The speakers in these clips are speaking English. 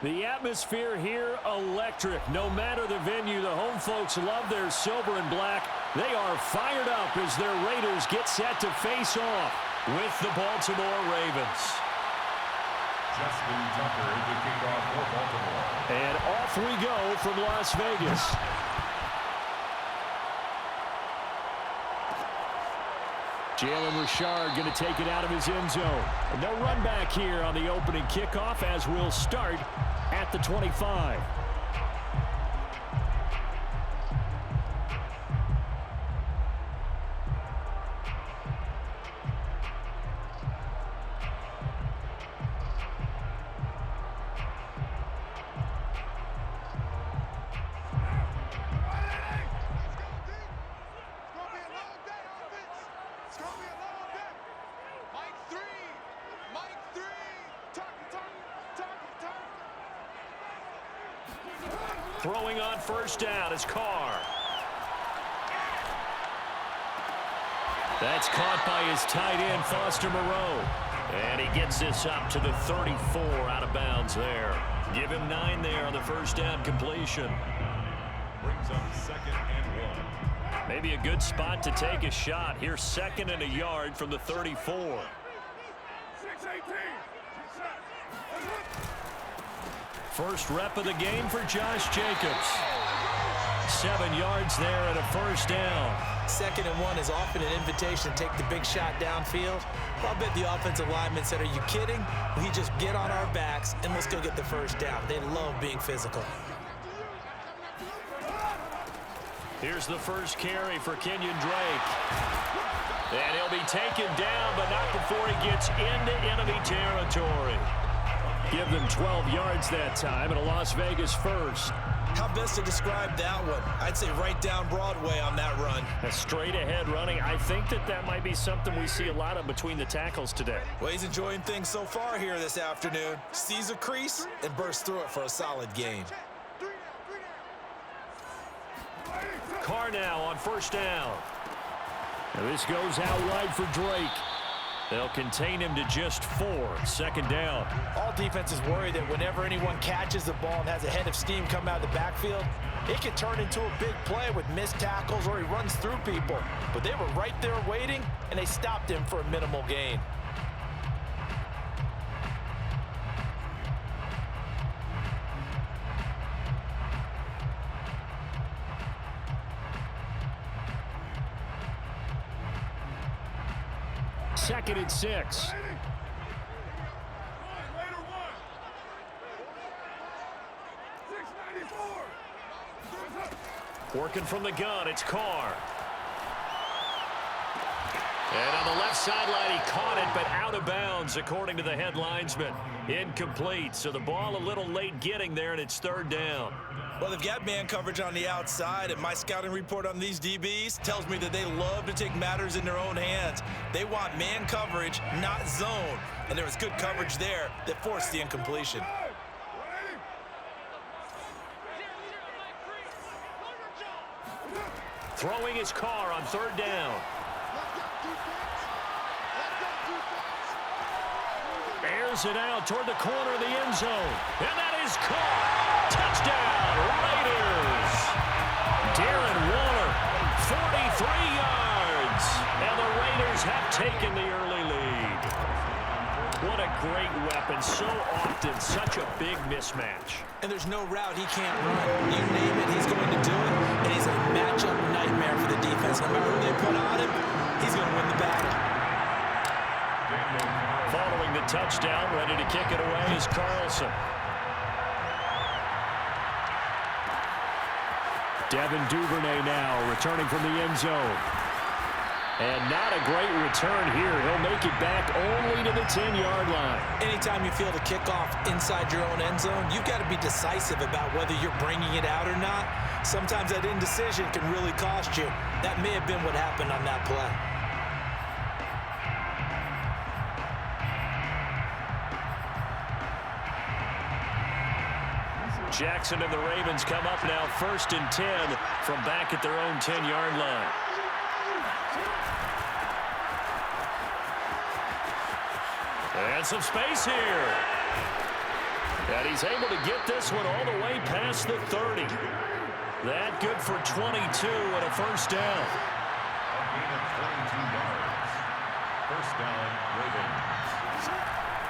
The atmosphere here, electric. No matter the venue, the home folks love their silver and black. They are fired up as their Raiders get set to face off with the Baltimore Ravens. Justin Tucker is the kickoff for Baltimore. And off we go from Las Vegas. Jalen Richard going to take it out of his end zone. No run back here on the opening kickoff as we'll start at the 25. Throwing on first down is Carr. That's caught by his tight end, Foster Moreau. And he gets this up to the 34 out of bounds there. Give him 9 there on the first down completion. Brings up 2nd and 1. Maybe a good spot to take a shot. Here's 2nd and a yard from the 34. 6-18. First rep of the game for Josh Jacobs. 7 yards there and a first down. 2nd and 1 is often an invitation to take the big shot downfield. Well, I bet the offensive lineman said, "Are you kidding? We just get on our backs and let's go get the first down." They love being physical. Here's the first carry for Kenyon Drake. And he'll be taken down, but not before he gets into enemy territory. Give them 12 yards that time and a Las Vegas first. How best to describe that one? I'd say right down Broadway on that run. A straight ahead running. I think that might be something we see a lot of between the tackles today. Well, he's enjoying things so far here this afternoon. Sees a crease and bursts through it for a solid gain. Carr now on first down. Now this goes out wide for Drake. They'll contain him to just 4. 2nd down. All defenses worry that whenever anyone catches the ball and has a head of steam come out of the backfield, it can turn into a big play with missed tackles or he runs through people. But they were right there waiting, and they stopped him for a minimal gain. Second and 6. Working from the gun, it's Carr. And on the left sideline, he caught it, but out of bounds, according to the head linesman. Incomplete, so the ball a little late getting there, and it's 3rd down. Well, they've got man coverage on the outside, and my scouting report on these DBs tells me that they love to take matters in their own hands. They want man coverage, not zone. And there was good coverage there that forced the incompletion. Throwing his Carr on 3rd down. Airs it out toward the corner of the end zone. And that is caught. Touchdown, Raiders. Darren Waller, 43 yards. And the Raiders have taken the early lead. What a great weapon. So often, such a big mismatch. And there's no route he can't run. You name it, he's going to do it. And he's a matchup nightmare for the defense. No matter who they put on him, he's going to win the battle. Following the touchdown, ready to kick it away is Carlson. Devin Duvernay now returning from the end zone. And not a great return here. He'll make it back only to the 10-yard line. Anytime you feel the kickoff inside your own end zone, you've got to be decisive about whether you're bringing it out or not. Sometimes that indecision can really cost you. That may have been what happened on that play. Jackson and the Ravens come up now 1st and 10 from back at their own 10-yard line. And some space here. And he's able to get this one all the way past the 30. That good for 22 and a first down. A gain of 22 yards. First down, Ravens.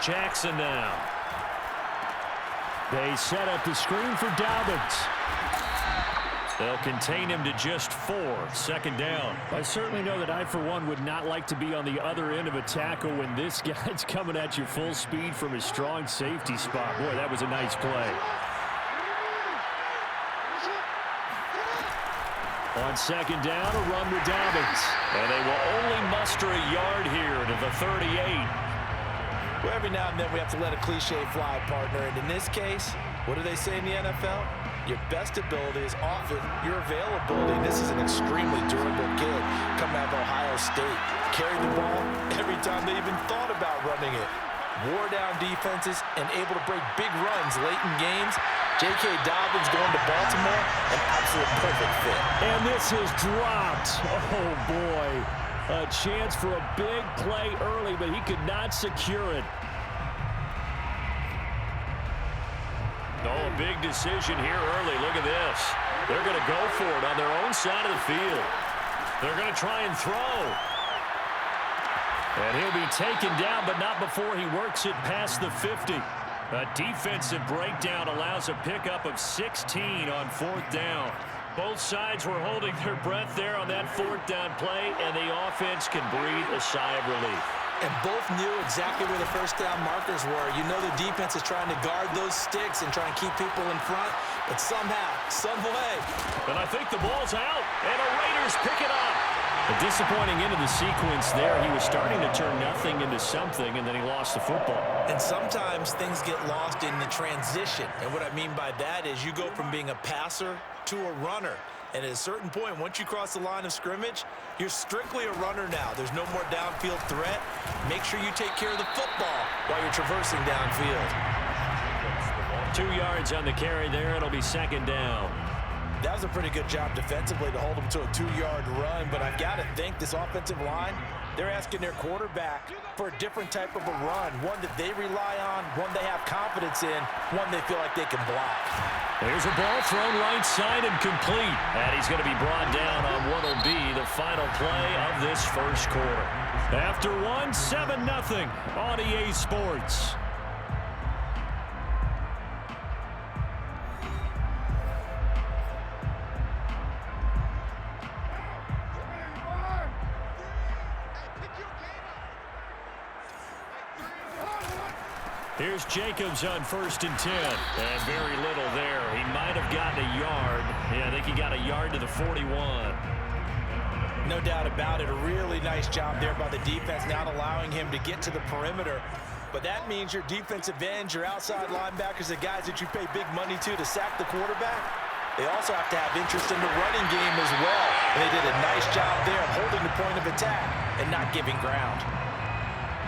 Jackson now. They set up the screen for Dobbins. They'll contain him to just 4. Second down. I certainly know that I, for one, would not like to be on the other end of a tackle when this guy's coming at you full speed from his strong safety spot. Boy, that was a nice play. On second down, a run with Dobbins. And they will only muster a yard here to the 38. Well, every now and then we have to let a cliche fly, partner. And in this case, what do they say in the NFL? Your best ability is often your availability. And this is an extremely durable kid coming out of Ohio State. Carried the ball every time they even thought about running it. Wore down defenses and able to break big runs late in games. J.K. Dobbins going to Baltimore, an absolute perfect fit. And this is dropped. Oh, boy. A chance for a big play early, but he could not secure it. Oh, a big decision here early. Look at this. They're going to go for it on their own side of the field. They're going to try and throw. And he'll be taken down, but not before he works it past the 50. A defensive breakdown allows a pickup of 16 on 4th down. Both sides were holding their breath there on that 4th down play, and the offense can breathe a sigh of relief. And both knew exactly where the first down markers were. You know the defense is trying to guard those sticks and trying to keep people in front, but somehow, some way. And I think the ball's out, and the Raiders pick it up. A disappointing end of the sequence there. He was starting to turn nothing into something, and then he lost the football. And sometimes things get lost in the transition. And what I mean by that is you go from being a passer to a runner. And at a certain point, once you cross the line of scrimmage, you're strictly a runner now. There's no more downfield threat. Make sure you take care of the football while you're traversing downfield. 2 yards on the carry there. It'll be second down. That was a pretty good job defensively to hold him to a 2-yard run. But I've got to think this offensive line, they're asking their quarterback for a different type of a run. One that they rely on, one they have confidence in, one they feel like they can block. There's a ball thrown right side and complete. And he's going to be brought down on what will be the final play of this first quarter. After 7-0 on EA Sports. Here's Jacobs on 1st and 10. And very little there. He might have gotten a yard. Yeah, I think he got a yard to the 41. No doubt about it. A really nice job there by the defense, not allowing him to get to the perimeter. But that means your defensive ends, your outside linebackers, the guys that you pay big money to sack the quarterback, they also have to have interest in the running game as well. And they did a nice job there of holding the point of attack and not giving ground.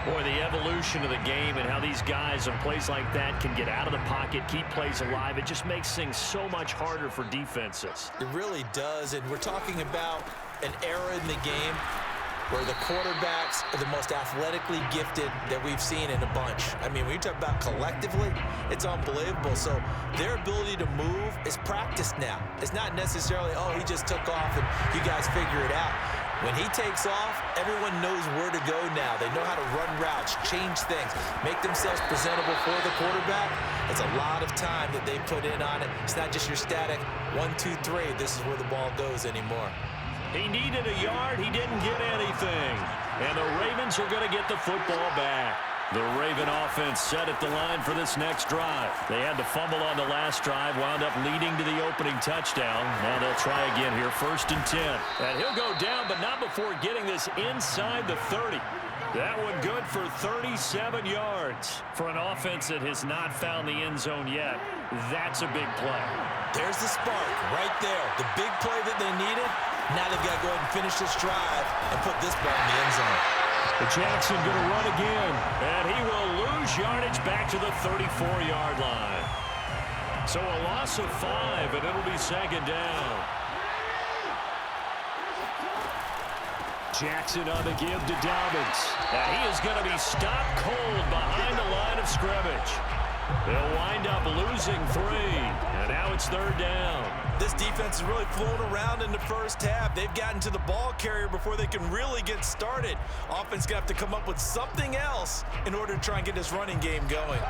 Boy, the evolution of the game and how these guys in plays like that can get out of the pocket, keep plays alive, it just makes things so much harder for defenses. It really does, and we're talking about an era in the game where the quarterbacks are the most athletically gifted that we've seen in a bunch. I mean, when you talk about collectively, it's unbelievable. So their ability to move is practiced now. It's not necessarily, oh, he just took off and you guys figure it out. When he takes off, everyone knows where to go now. They know how to run routes, change things, make themselves presentable for the quarterback. It's a lot of time that they put in on it. It's not just your static 1, 2, 3. This is where the ball goes anymore. He needed a yard. He didn't get anything. And the Ravens are going to get the football back. The Raven offense set at the line for this next drive. They had to fumble on the last drive, wound up leading to the opening touchdown. Now they'll try again here, 1st and 10. And he'll go down, but not before getting this inside the 30. That one good for 37 yards. For an offense that has not found the end zone yet, that's a big play. There's the spark right there. The big play that they needed. Now they've got to go ahead and finish this drive and put this ball in the end zone. Jackson going to run again, and he will lose yardage back to the 34-yard line. So a loss of 5, and it'll be second down. Jackson on the give to Dobbins. And he is going to be stopped cold behind the line of scrimmage. They'll wind up losing 3, and now it's 3rd down. This defense is really flown around in the first half. They've gotten to the ball carrier before they can really get started. Offense going to have to come up with something else in order to try and get this running game going.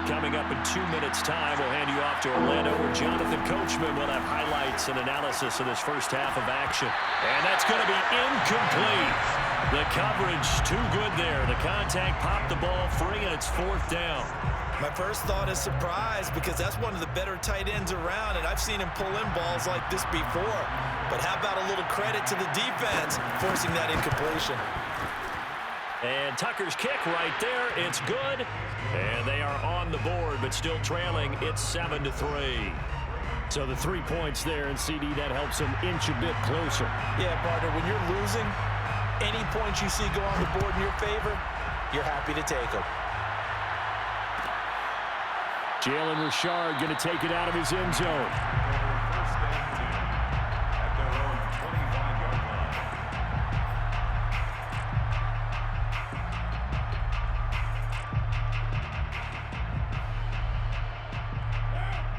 Coming up in 2 minutes' time, we'll hand you off to Orlando, where Jonathan Coachman will have highlights and analysis of this first half of action. And that's going to be incomplete. The coverage too good there. The contact popped the ball free, and it's 4th down. My first thought is surprise, because that's one of the better tight ends around, and I've seen him pull in balls like this before. But how about a little credit to the defense forcing that incompletion? And Tucker's kick right there. It's good. And they are on the board, but still trailing. It's 7-3. So the 3 points there, and CD, that helps them inch a bit closer. Yeah, partner, when you're losing, any points you see go on the board in your favor, you're happy to take them. Jalen Richard going to take it out of his end zone.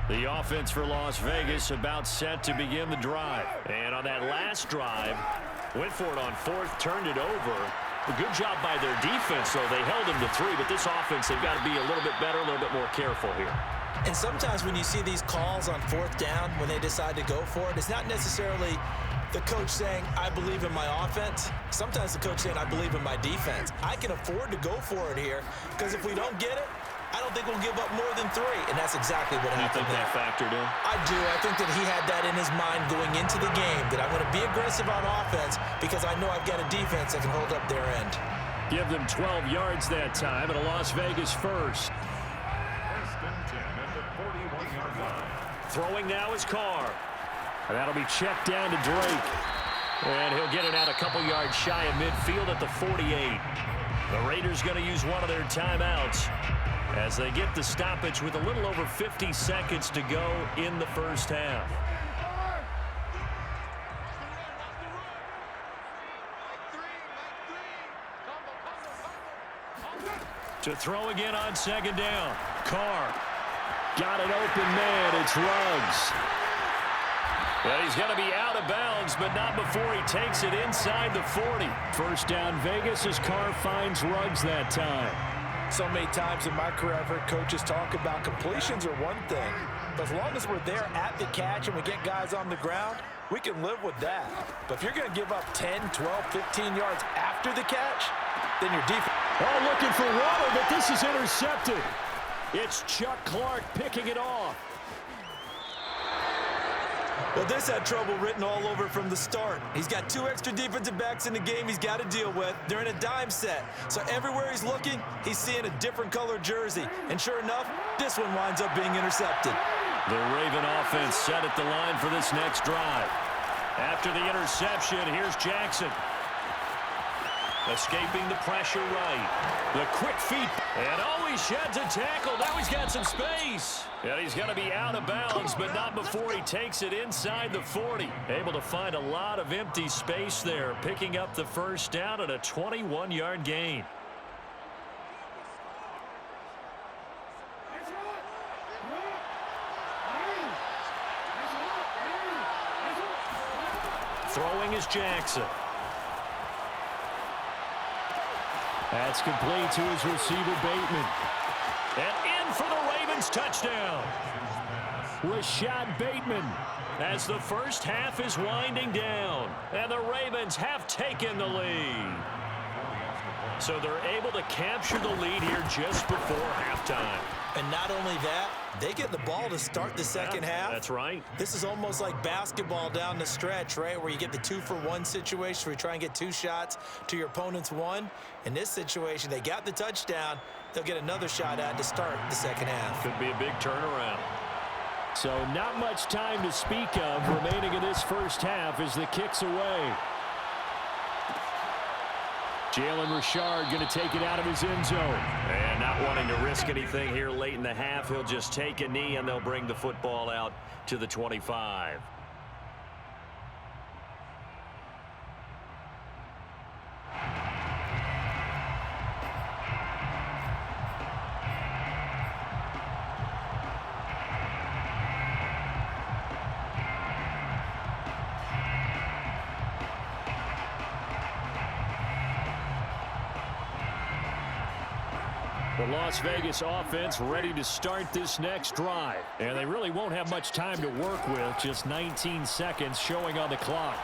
The offense for Las Vegas about set to begin the drive. And on that last drive, went for it on 4th, turned it over. A good job by their defense, though. They held them to 3, but this offense, they've got to be a little bit better, a little bit more careful here. And sometimes when you see these calls on 4th down, when they decide to go for it, it's not necessarily the coach saying, I believe in my offense. Sometimes the coach saying, I believe in my defense. I can afford to go for it here, because if we don't get it, I don't think we'll give up more than 3, and that's exactly what happened. You think that factored in? I do. I think that he had that in his mind going into the game, that I'm going to be aggressive on offense because I know I've got a defense that can hold up their end. Give them 12 yards that time, and a Las Vegas first. 1st and 10 at the 41-yard line. Throwing now is Carr. And that'll be checked down to Drake. And he'll get it out a couple yards shy of midfield at the 48. The Raiders going to use one of their timeouts as they get the stoppage with a little over 50 seconds to go in the first half. To throw again on 2nd down. Carr got an open man. It's Ruggs. Well, he's going to be out of bounds, but not before he takes it inside the 40. First down Vegas as Carr finds Ruggs that time. So many times in my career I've heard coaches talk about completions are one thing, but as long as we're there at the catch and we get guys on the ground, we can live with that. But if you're going to give up 10, 12, 15 yards after the catch, then your defense... Oh, looking for water, but this is intercepted. It's Chuck Clark picking it off. Well, this had trouble written all over from the start. He's got 2 extra defensive backs in the game he's got to deal with. They're in a dime set. So everywhere he's looking, he's seeing a different color jersey. And sure enough, this one winds up being intercepted. The Raven offense set at the line for this next drive. After the interception, here's Jackson. Escaping the pressure right. The quick feet. And oh, he sheds a tackle. Now he's got some space. And he's going to be out of bounds, but not before he takes it inside the 40. Able to find a lot of empty space there, picking up the first down at a 21-yard gain. Throwing is Jackson. That's complete to his receiver, Bateman. And in for the Ravens touchdown. Rashad Bateman as the first half is winding down. And the Ravens have taken the lead. So they're able to capture the lead here just before halftime. And not only that, they get the ball to start the second half. That's right. This is almost like basketball down the stretch, right, where you get the 2-for-1 situation where you try and get 2 shots to your opponent's 1. In this situation, they got the touchdown. They'll get another shot at to start the second half. Could be a big turnaround. So not much time to speak of remaining in this first half as the kick's away. Jalen Richard going to take it out of his end zone. And not wanting to risk anything here late in the half, he'll just take a knee and they'll bring the football out to the 25. The Las Vegas offense ready to start this next drive. And they really won't have much time to work with. Just 19 seconds showing on the clock.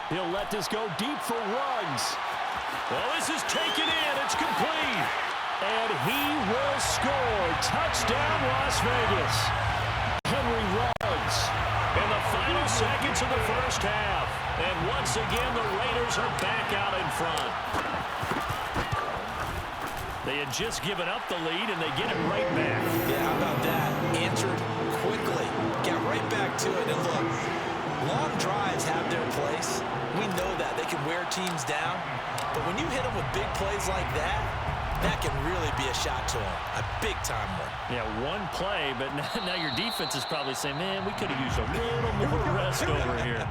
He'll let this go deep for Ruggs. Well, this is taken in. It's complete. And he will score. Touchdown, Las Vegas. Henry Ruggs in the final seconds of the first half. And once again, the Raiders are back out in front. They had just given up the lead, and they get it right back. Yeah, how about that? Answered quickly. Get right back to it. And look, long drives have their place. We know that. They can wear teams down. But when you hit them with big plays like that, that can really be a shot to them. A big-time one. Yeah, one play, but now your defense is probably saying, man, we could have used a little more rest over here.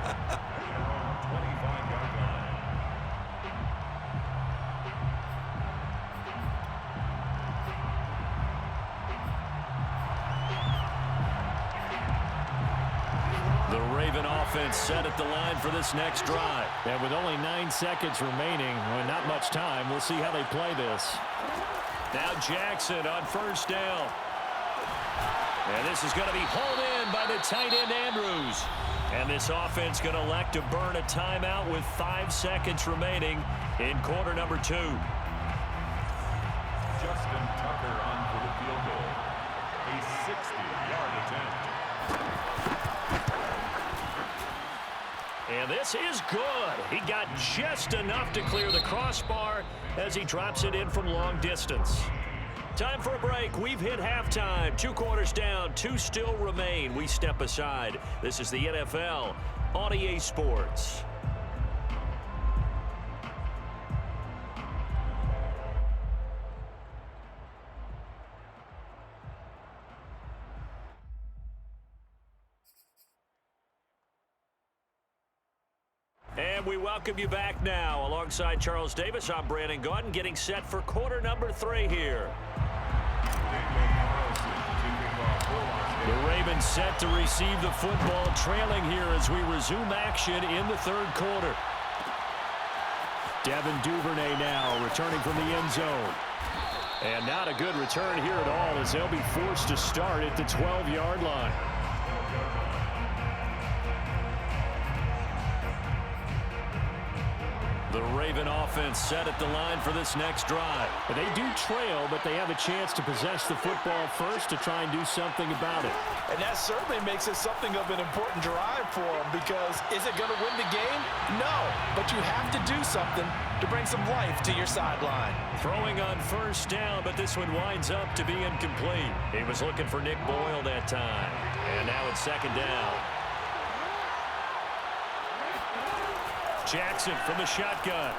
Offense set at the line for this next drive. And with only 9 seconds remaining, well, not much time, we'll see how they play this. Now Jackson on first down. And this is going to be hauled in by the tight end Andrews. And this offense going to elect to burn a timeout with 5 seconds remaining in quarter number 2. Justin Tucker on for the field goal. A 60-yard attempt. And this is good. He got just enough to clear the crossbar as he drops it in from long distance. Time for a break. We've hit halftime. 2 quarters down, 2 still remain. We step aside. This is the NFL on EA Sports. And we welcome you back now. Alongside Charles Davis, I'm Brandon Gaudin, getting set for quarter number 3 here. The Ravens set to receive the football, trailing here as we resume action in the 3rd quarter. Devin Duvernay now returning from the end zone. And not a good return here at all as they'll be forced to start at the 12-yard line. The Raven offense set at the line for this next drive. They do trail, but they have a chance to possess the football first to try and do something about it. And that certainly makes it something of an important drive for them, because is it going to win the game? No, but you have to do something to bring some life to your sideline. Throwing on first down, but this one winds up to be incomplete. He was looking for Nick Boyle that time. And now it's 2nd down. Jackson from the shotgun.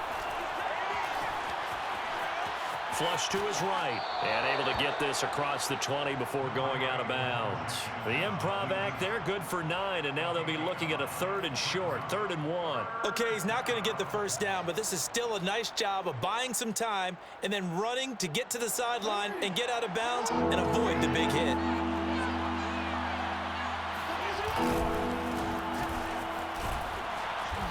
Flush to his right. And able to get this across the 20 before going out of bounds. The improv act there, good for 9. And now they'll be looking at a 3rd and short, 3rd and 1. Okay, he's not going to get the first down, but this is still a nice job of buying some time and then running to get to the sideline and get out of bounds and avoid the big hit.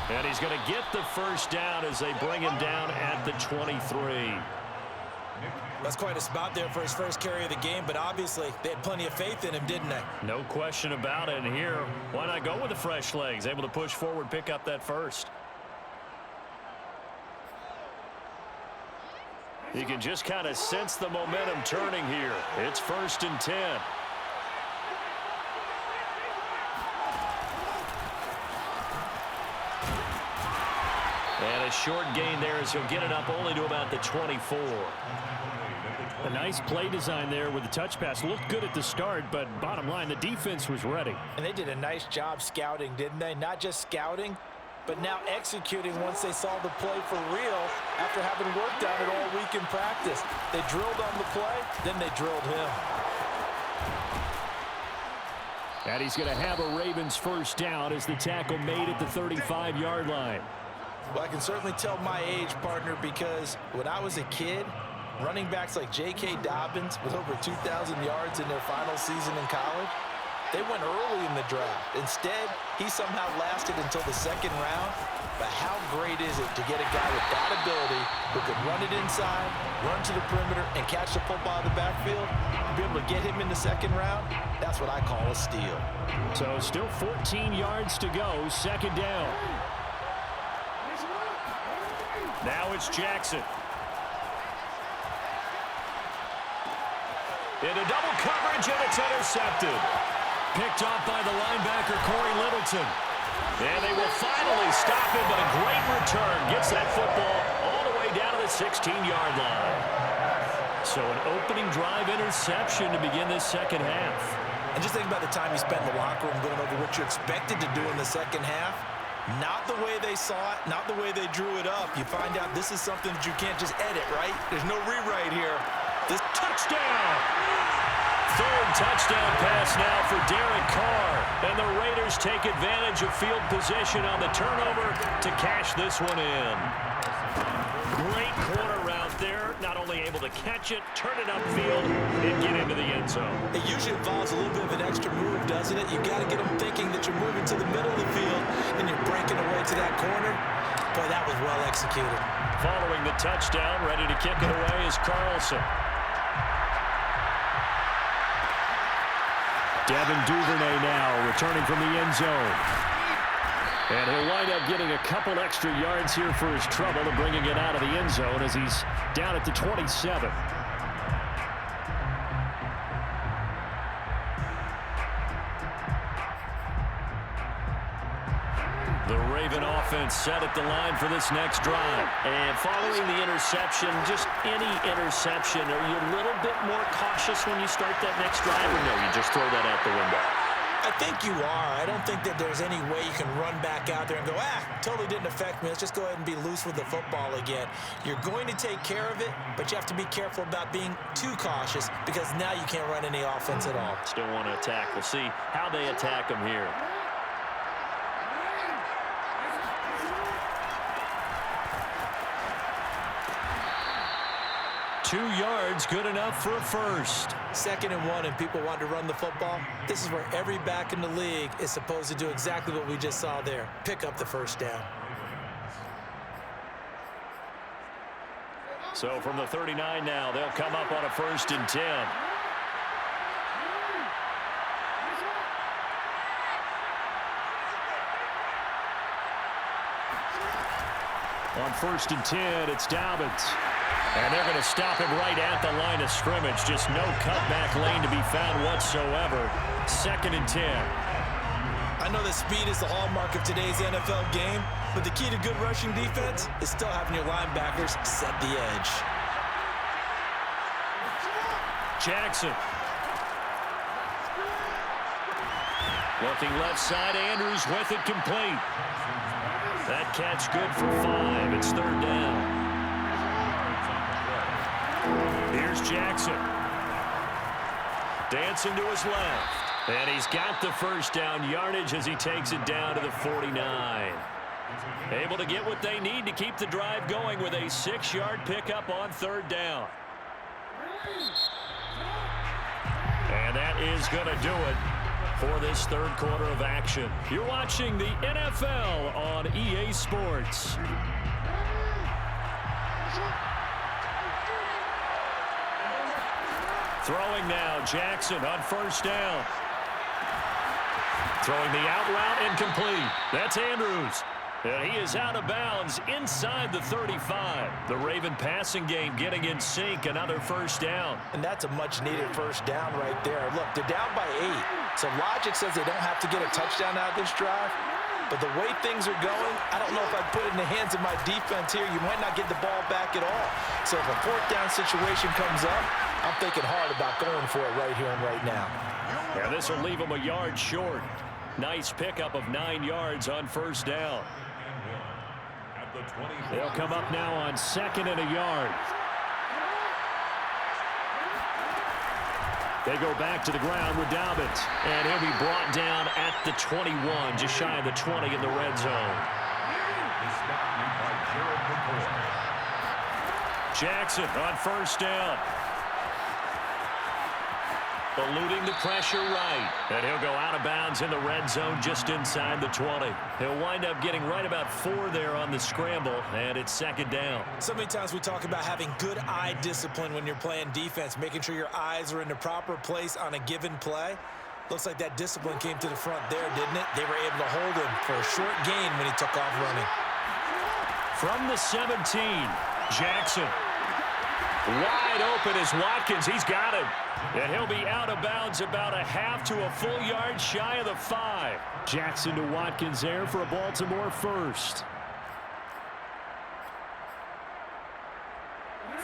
And he's going to get the first down as they bring him down at the 23. That's quite a spot there for his first carry of the game, but obviously they had plenty of faith in him, didn't they? No question about it. And here, why not go with the fresh legs? Able to push forward, pick up that first. You can just kind of sense the momentum turning here. It's 1st and 10. And a short gain there as he'll get it up only to about the 24. A nice play design there with the touch pass. Looked good at the start, but bottom line, the defense was ready. And they did a nice job scouting, didn't they? Not just scouting, but now executing once they saw the play for real after having worked on it all week in practice. They drilled on the play, then they drilled him. And he's going to have a Ravens first down as the tackle made at the 35-yard line. Well, I can certainly tell my age, partner, because when I was a kid, running backs like J.K. Dobbins with over 2,000 yards in their final season in college, they went early in the draft. Instead, he somehow lasted until the second round. But how great is it to get a guy with that ability who could run it inside, run to the perimeter, and catch the football out of the backfield? Be able to get him in the second round, that's what I call a steal. So still 14 yards to go, second down. Now it's Jackson. Into double coverage, and it's intercepted. Picked off by the linebacker, Corey Littleton. And they will finally stop him, but a great return. Gets that football all the way down to the 16-yard line. So an opening drive interception to begin this second half. And just think about the time you spent in the locker room going over what you expected to do in the second half. Not the way they saw it, not the way they drew it up. You find out this is something that you can't just edit, right? There's no rewrite here. This touchdown! Third touchdown pass now for Derek Carr. And the Raiders take advantage of field position on the turnover to cash this one in. Great corner route there. Not only able to catch it, turn it upfield, and get into the end zone. It usually involves a little bit of an extra move, doesn't it? You got to get them thinking that you're moving to the middle of the field and you're breaking away to that corner. Boy, that was well executed. Following the touchdown, ready to kick it away is Carlson. Devin Duvernay now returning from the end zone. And he'll wind up getting a couple extra yards here for his trouble and bringing it out of the end zone as he's down at the 27. The Raven offense set at the line for this next drive. And following the interception, just any interception, are you a little bit more cautious when you start that next drive, or no, you just throw that out the window? I think you are. I don't think that there's any way you can run back out there and go, totally didn't affect me. Let's just go ahead and be loose with the football again. You're going to take care of it, but you have to be careful about being too cautious because now you can't run any offense at all. Still want to attack. We'll see how they attack them here. Two yards, good enough for a first. 2nd and 1, and people want to run the football. This is where every back in the league is supposed to do exactly what we just saw there. Pick up the first down. So from the 39 now, they'll come up on a 1st and 10. On 1st and 10, it's Dobbins. And they're going to stop him right at the line of scrimmage. Just no cutback lane to be found whatsoever. 2nd and 10. I know that speed is the hallmark of today's NFL game, but the key to good rushing defense is still having your linebackers set the edge. Jackson. Looking left side, Andrews with it complete. That catch good for 5. It's 3rd down. Here's Jackson. Dancing to his left. And he's got the first down yardage as he takes it down to the 49. Able to get what they need to keep the drive going with a 6-yard pickup on 3rd down. And that is going to do it for this 3rd quarter of action. You're watching the NFL on EA Sports. Throwing now, Jackson on 1st down. Throwing the out route, incomplete. That's Andrews. And he is out of bounds inside the 35. The Raven passing game getting in sync, another 1st down. And that's a much-needed 1st down right there. Look, they're down by 8. So logic says they don't have to get a touchdown out of this drive. But the way things are going, I don't know if I'd put it in the hands of my defense here. You might not get the ball back at all. So if a fourth down situation comes up, I'm thinking hard about going for it right here and right now. Yeah, this will leave him a yard short. Nice pickup of 9 yards on first down. They'll come up now on 2nd and a yard. They go back to the ground with Dobbins. And he'll be brought down at the 21, just shy of the 20 in the red zone. Jackson on first down. Eluding the pressure right. And he'll go out of bounds in the red zone just inside the 20. He'll wind up getting right about 4 there on the scramble, and it's 2nd down. So many times we talk about having good eye discipline when you're playing defense, making sure your eyes are in the proper place on a given play. Looks like that discipline came to the front there, didn't it? They were able to hold him for a short gain when he took off running. From the 17, Jackson. Wide open is Watkins. He's got him. And he'll be out of bounds about a half to a full yard shy of the 5. Jackson to Watkins there for a Baltimore first.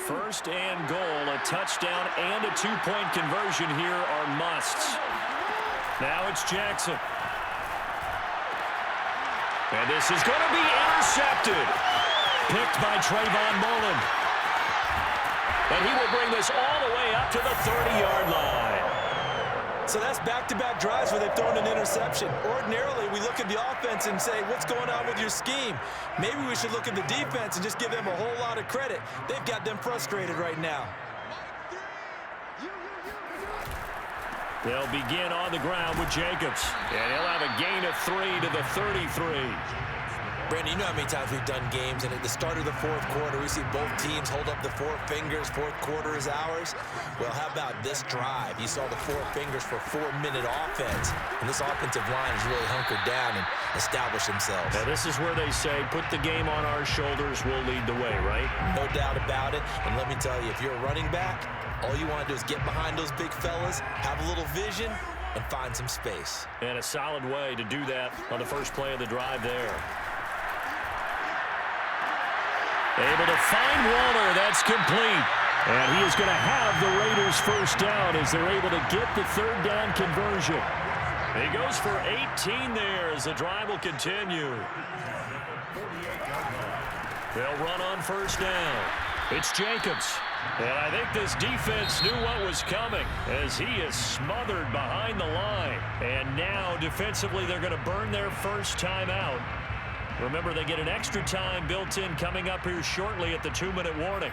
1st and goal. A touchdown and a 2-point conversion here are musts. Now it's Jackson. And this is going to be intercepted. Picked by Trayvon Mullen. And he will bring this all the way up to the 30-yard line. So that's back-to-back drives where they've thrown an interception. Ordinarily, we look at the offense and say, what's going on with your scheme? Maybe we should look at the defense and just give them a whole lot of credit. They've got them frustrated right now. They'll begin on the ground with Jacobs. And he'll have a gain of 3 to the 33. Brandon, you know how many times we've done games, and at the start of the 4th quarter, we see both teams hold up the 4 fingers, 4th quarter is ours. Well, how about this drive? You saw the 4 fingers for 4-minute offense, and this offensive line has really hunkered down and established themselves. Now, this is where they say, put the game on our shoulders, we'll lead the way, right? No doubt about it, and let me tell you, if you're a running back, all you want to do is get behind those big fellas, have a little vision, and find some space. And a solid way to do that on the first play of the drive there. Able to find Waller. That's complete. And he is going to have the Raiders first down as they're able to get the 3rd down conversion. He goes for 18 there as the drive will continue. They'll run on first down. It's Jacobs. And I think this defense knew what was coming as he is smothered behind the line. And now defensively they're going to burn their first time out. Remember, they get an extra time built in coming up here shortly at the 2-minute warning.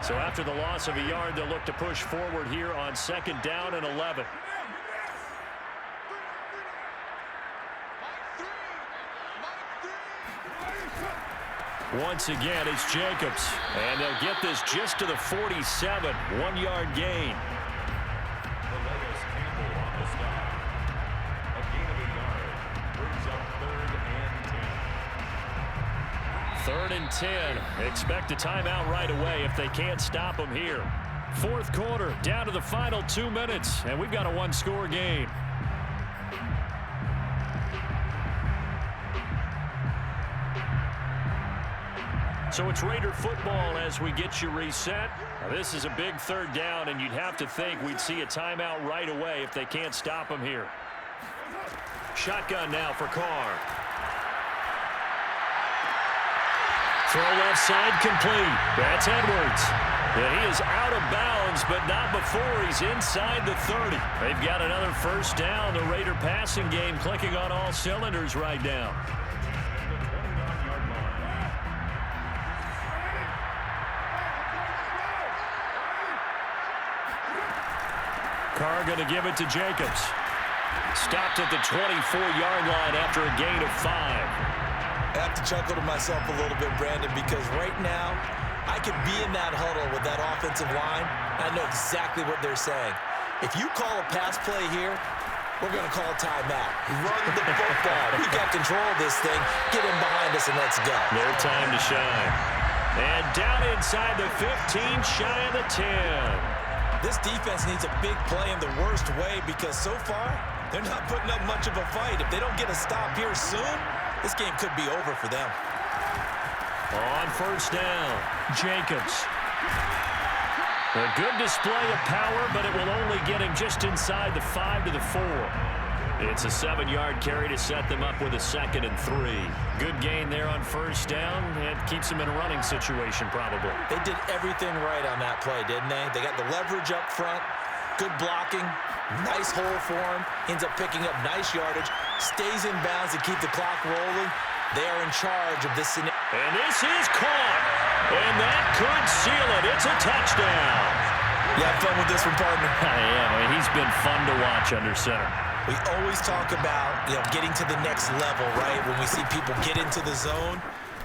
So after the loss of a yard, they'll look to push forward here on 2nd down and 11. Once again, it's Jacobs. And they'll get this just to the 47, 1-yard gain. 3rd and 10. Expect a timeout right away if they can't stop them here. 4th quarter, down to the final 2 minutes, and we've got a 1-score game. So it's Raider football as we get you reset. Now, this is a big 3rd down, and you'd have to think we'd see a timeout right away if they can't stop them here. Shotgun now for Carr. Throw left side complete. That's Edwards. And he is out of bounds, but not before he's inside the 30. They've got another first down. The Raider passing game clicking on all cylinders right now. Carr going to give it to Jacobs. Stopped at the 24-yard line after a gain of 5. I have to chuckle to myself a little bit, Brandon, because right now I could be in that huddle with that offensive line. I know exactly what they're saying. If you call a pass play here, we're going to call a timeout. Run the football. We got control of this thing. Get him behind us and let's go. No time to shine. And down inside the 15, shy of the 10. This defense needs a big play in the worst way because so far, they're not putting up much of a fight. If they don't get a stop here soon, this game could be over for them. On first down, Jacobs. A good display of power, but it will only get him just inside the 5 to the 4. It's a 7-yard carry to set them up with a 2nd and 3. Good gain there on first down. It keeps them in a running situation, probably. They did everything right on that play, didn't they? They got the leverage up front, good blocking, nice hole for him, ends up picking up nice yardage, stays in bounds to keep the clock rolling. They are in charge of this scenario. And this is caught. And that could seal it. It's a touchdown. You have fun with this one, partner? I am. I mean, he's been fun to watch under center. We always talk about, getting to the next level, right? When we see people get into the zone,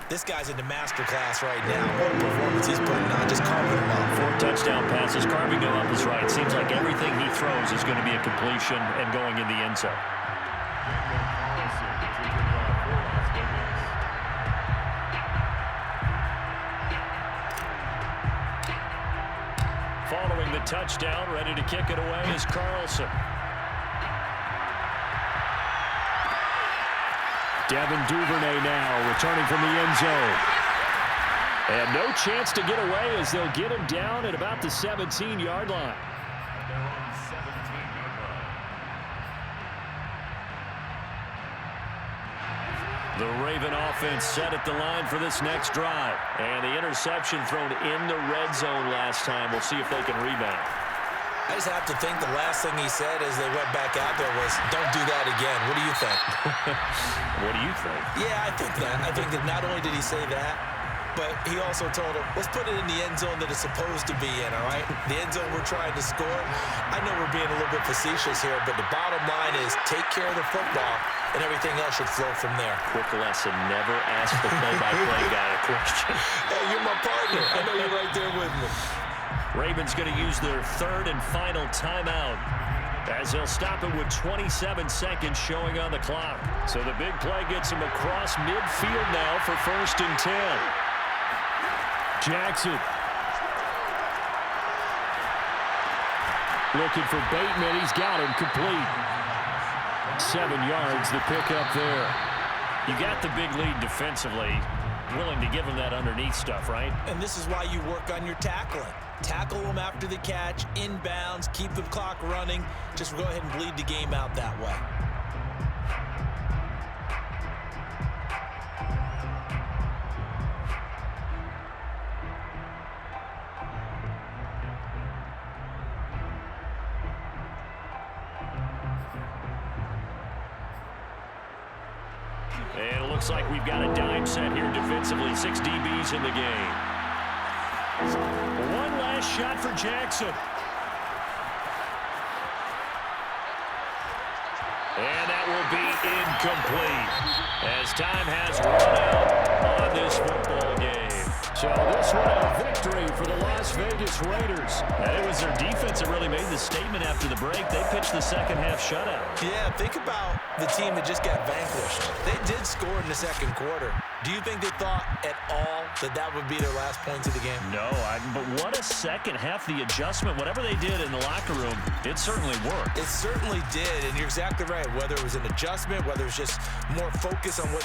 this guy's in the master class right now. What a performance he's putting on, just carving them up. 4 touchdown passes, carving them up is right. Seems like everything he throws is going to be a completion and going in the end zone. Following the touchdown, ready to kick it away is Carlson. Devin Duvernay now returning from the end zone. And no chance to get away as they'll get him down at about the 17-yard line. The Raven offense set at the line for this next drive. And the interception thrown in the red zone last time. We'll see if they can rebound. I just have to think the last thing he said as they went back out there was, don't do that again. What do you think? What do you think? Yeah, I think that. I think that not only did he say that, but he also told him, let's put it in the end zone that it's supposed to be in, all right? The end zone we're trying to score. I know we're being a little bit facetious here, but the bottom line is take care of the football, and everything else should flow from there. Quick lesson, never ask the play-by-play guy a question. Hey, you're my partner. I know you're right there with me. Ravens going to use their 3rd and final timeout as they'll stop it with 27 seconds showing on the clock. So the big play gets him across midfield now for 1st and 10. Jackson. Looking for Bateman. He's got him complete. 7 yards, the pickup there. You got the big lead defensively. Willing to give him that underneath stuff, right? And this is why you work on your tackling. Tackle them after the catch, inbounds, keep the clock running. Just go ahead and bleed the game out that way. And it looks like we've got a dime set here defensively. 6 DBs in the game. One last shot for Jackson. And that will be incomplete as time has run out on this football game. So this one a victory for the Las Vegas Raiders. And it was their defense that really made the statement after the break. They pitched the second half shutout. Yeah, think about the team that just got vanquished. They did score in the second quarter. Do you think they thought at all that that would be their last points of the game? No, but what a second half. The adjustment, whatever they did in the locker room, it certainly worked. It certainly did, and you're exactly right. Whether it was an adjustment, whether it was just more focus on what